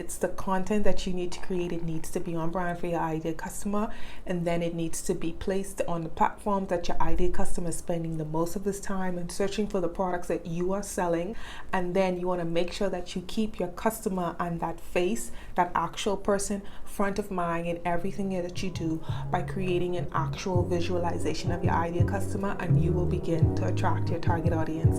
It's the content that you need to create. It needs to be on brand for your ideal customer, and then it needs to be placed on the platform that your ideal customer is spending the most of his time and searching for the products that you are selling. And then you want to make sure that you keep your customer and that face, that actual person, front of mind in everything that you do by creating an actual visualization of your ideal customer, and you will begin to attract your target audience.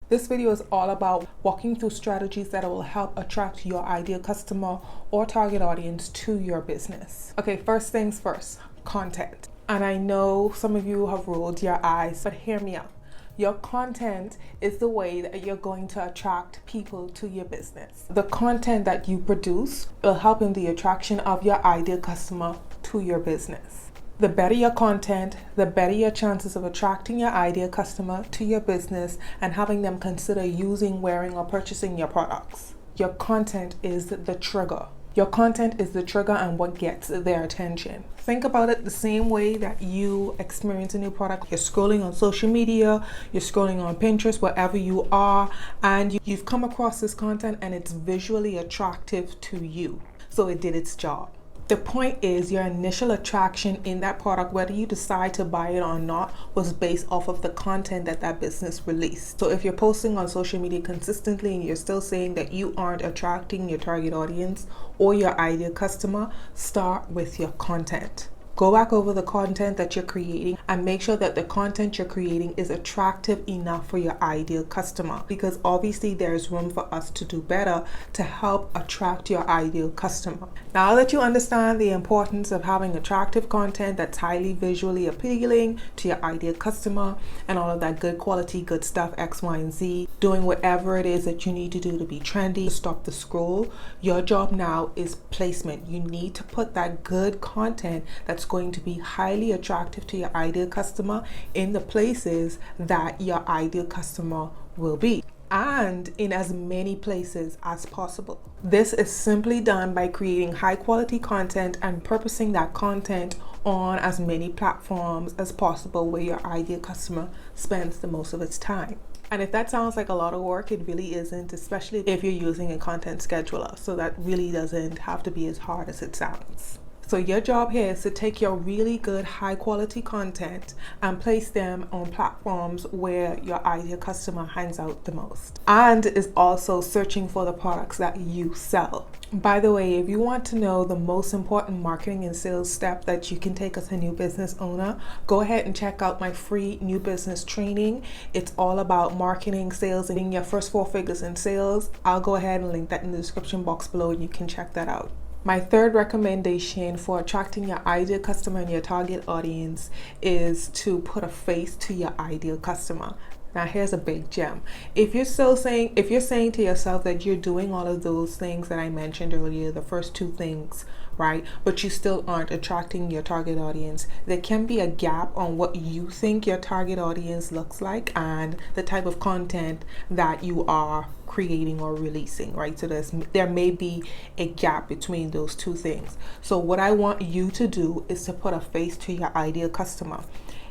This video is all about walking through strategies that will help attract your ideal customer or target audience to your business. Okay, first things first, content. And I know some of you have rolled your eyes, but hear me out. Your content is the way that you're going to attract people to your business. The content that you produce will help in the attraction of your ideal customer to your business. The better your content, the better your chances of attracting your ideal customer to your business and having them consider using, wearing, or purchasing your products. Your content is the trigger. Your content is the trigger and what gets their attention. Think about it the same way that you experience a new product. You're scrolling on social media, you're scrolling on Pinterest, wherever you are, and you've come across this content and it's visually attractive to you. So it did its job. The point is your initial attraction in that product, whether you decide to buy it or not, was based off of the content that that business released. So if you're posting on social media consistently and you're still saying that you aren't attracting your target audience or your ideal customer, start with your content. Go back over the content that you're creating and make sure that the content you're creating is attractive enough for your ideal customer, because obviously there's room for us to do better to help attract your ideal customer. Now that you understand the importance of having attractive content that's highly visually appealing to your ideal customer and all of that good quality, good stuff, X, Y, and Z, doing whatever it is that you need to do to be trendy, stop the scroll, your job now is placement. You need to put that good content that's going to be highly attractive to your ideal customer in the places that your ideal customer will be, and in as many places as possible. This is simply done by creating high quality content and purposing that content on as many platforms as possible where your ideal customer spends the most of its time. And if that sounds like a lot of work, it really isn't, especially if you're using a content scheduler. So that really doesn't have to be as hard as it sounds. So your job here is to take your really good high quality content and place them on platforms where your ideal customer hangs out the most and is also searching for the products that you sell. By the way, if you want to know the most important marketing and sales step that you can take as a new business owner, go ahead and check out my free new business training. It's all about marketing, sales, and getting your first 4 figures in sales. I'll go ahead and link that in the description box below and you can check that out. My third recommendation for attracting your ideal customer and your target audience is to put a face to your ideal customer. Now here's a big gem. If you're saying to yourself that you're doing all of those things that I mentioned earlier, the first 2 things, right, but you still aren't attracting your target audience, there can be a gap on what you think your target audience looks like and the type of content that you are creating or releasing, right? So there may be a gap between those 2 things. So what I want you to do is to put a face to your ideal customer.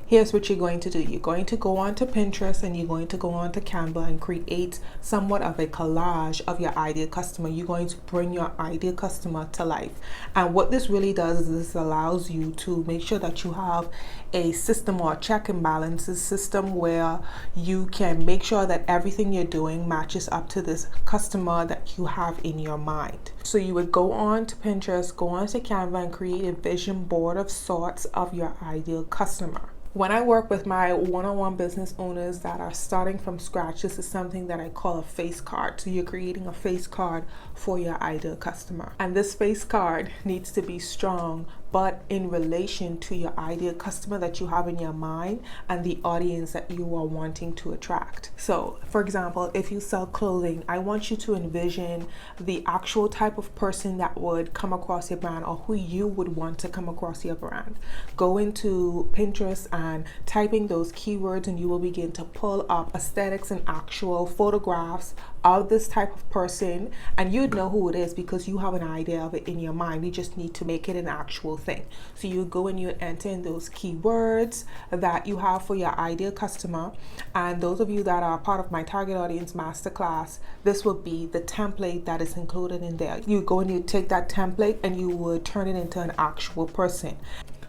Here's what you're going to do. You're going to go onto Pinterest and you're going to go onto Canva and create somewhat of a collage of your ideal customer. You're going to bring your ideal customer to life. And what this really does is this allows you to make sure that you have a system or a check and balances system where you can make sure that everything you're doing matches up to this customer that you have in your mind. So you would go on to Pinterest, go on to Canva and create a vision board of sorts of your ideal customer. When I work with my one-on-one business owners that are starting from scratch, this is something that I call a face card. So you're creating a face card for your ideal customer. And this face card needs to be strong, but in relation to your ideal customer that you have in your mind and the audience that you are wanting to attract. So for example, if you sell clothing, I want you to envision the actual type of person that would come across your brand or who you would want to come across your brand. Go into Pinterest and type in those keywords and you will begin to pull up aesthetics and actual photographs of this type of person, and you'd know who it is because you have an idea of it in your mind. We just need to make it an actual thing. So you go and you enter in those keywords that you have for your ideal customer. And those of you that are part of my target audience masterclass, this will be the template that is included in there. You go and you take that template and you would turn it into an actual person.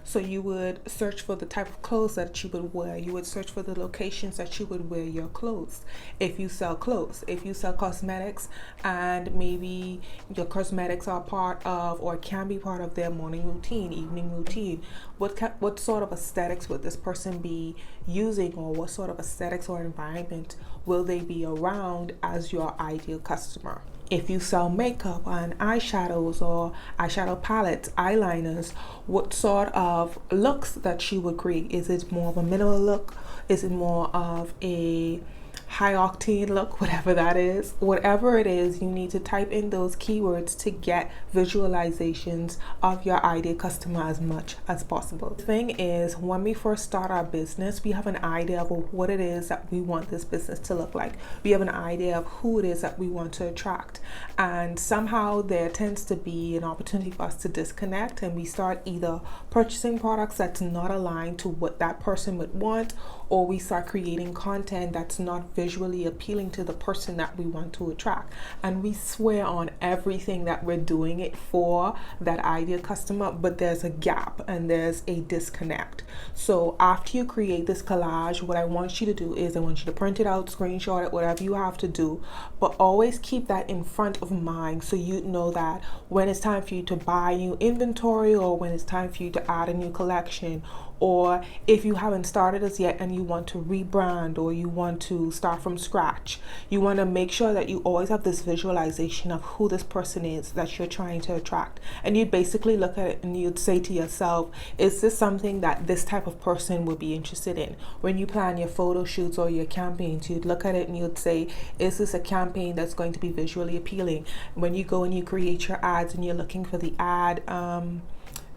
So you would search for the type of clothes that she would wear. You would search for the locations that she would wear your clothes. If you sell clothes, if you sell cosmetics, and maybe your cosmetics are part of or can be part of their morning routine, evening routine, what sort of aesthetics would this person be using, or what sort of aesthetics or environment will they be around as your ideal customer? If you sell makeup and eyeshadows or eyeshadow palettes, eyeliners, what sort of looks that she would create? Is it more of a minimal look? Is it more of a high octane look? Whatever that is, whatever it is, you need to type in those keywords to get visualizations of your ideal customer as much as possible. The thing is, when we first start our business, we have an idea of what it is that we want this business to look like. We have an idea of who it is that we want to attract, and somehow there tends to be an opportunity for us to disconnect, and we start either purchasing products that's not aligned to what that person would want, or we start creating content that's not visually appealing to the person that we want to attract. And we swear on everything that we're doing it for that ideal customer, but there's a gap and there's a disconnect. So after you create this collage, what I want you to do is I want you to print it out, screenshot it, whatever you have to do, but always keep that in front of mind so you know that when it's time for you to buy new inventory, or when it's time for you to add a new collection, or if you haven't started as yet and you want to rebrand, or you want to start from scratch, you want to make sure that you always have this visualization of who this person is that you're trying to attract. And you basically look at it and you'd say to yourself, is this something that this type of person would be interested in? When you plan your photo shoots or your campaigns, you'd look at it and you'd say, is this a campaign that's going to be visually appealing? When you go and you create your ads and you're looking for the ad,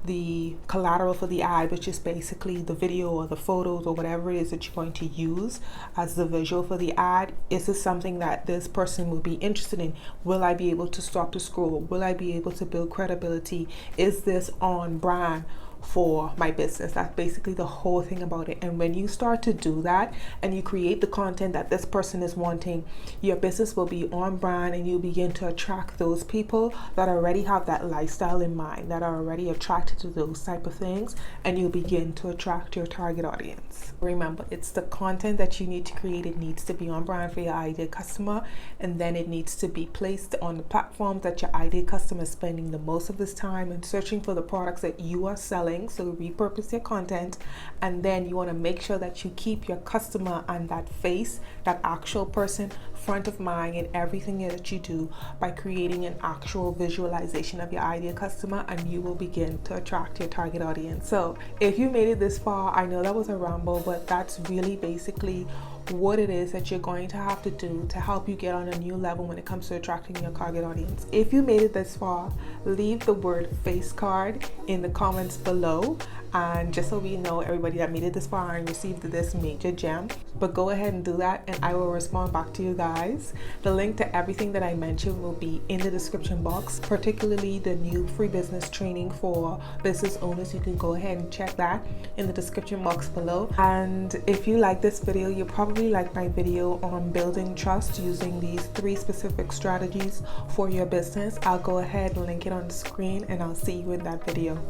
the collateral for the ad, which is basically the video or the photos or whatever it is that you're going to use as the visual for the ad, is this something that this person would be interested in? Will I be able to stop the scroll? Will I be able to build credibility? Is this on brand for my business? That's basically the whole thing about it. And when you start to do that and you create the content that this person is wanting, your business will be on brand, and you begin to attract those people that already have that lifestyle in mind, that are already attracted to those type of things, and you begin to attract your target audience. Remember, it's the content that you need to create. It needs to be on brand for your ideal customer, and then it needs to be placed on the platform that your ideal customer is spending the most of this time and searching for the products that you are selling. So repurpose your content, and then you want to make sure that you keep your customer and that face, that actual person, front of mind in everything that you do by creating an actual visualization of your ideal customer, and you will begin to attract your target audience. So if you made it this far, I know that was a ramble, but that's really basically what it is that you're going to have to do to help you get on a new level when it comes to attracting your target audience. If you made it this far, leave the word face card in the comments below, and just so we know everybody that made it this far and received this major gem. But go ahead and do that, and I will respond back to you guys. The link to everything that I mentioned will be in the description box, particularly the new free business training for business owners. You can go ahead and check that in the description box below. And if you like this video, you probably like my video on building trust using these 3 specific strategies for your business. I'll go ahead and link it on the screen, and I'll see you in that video.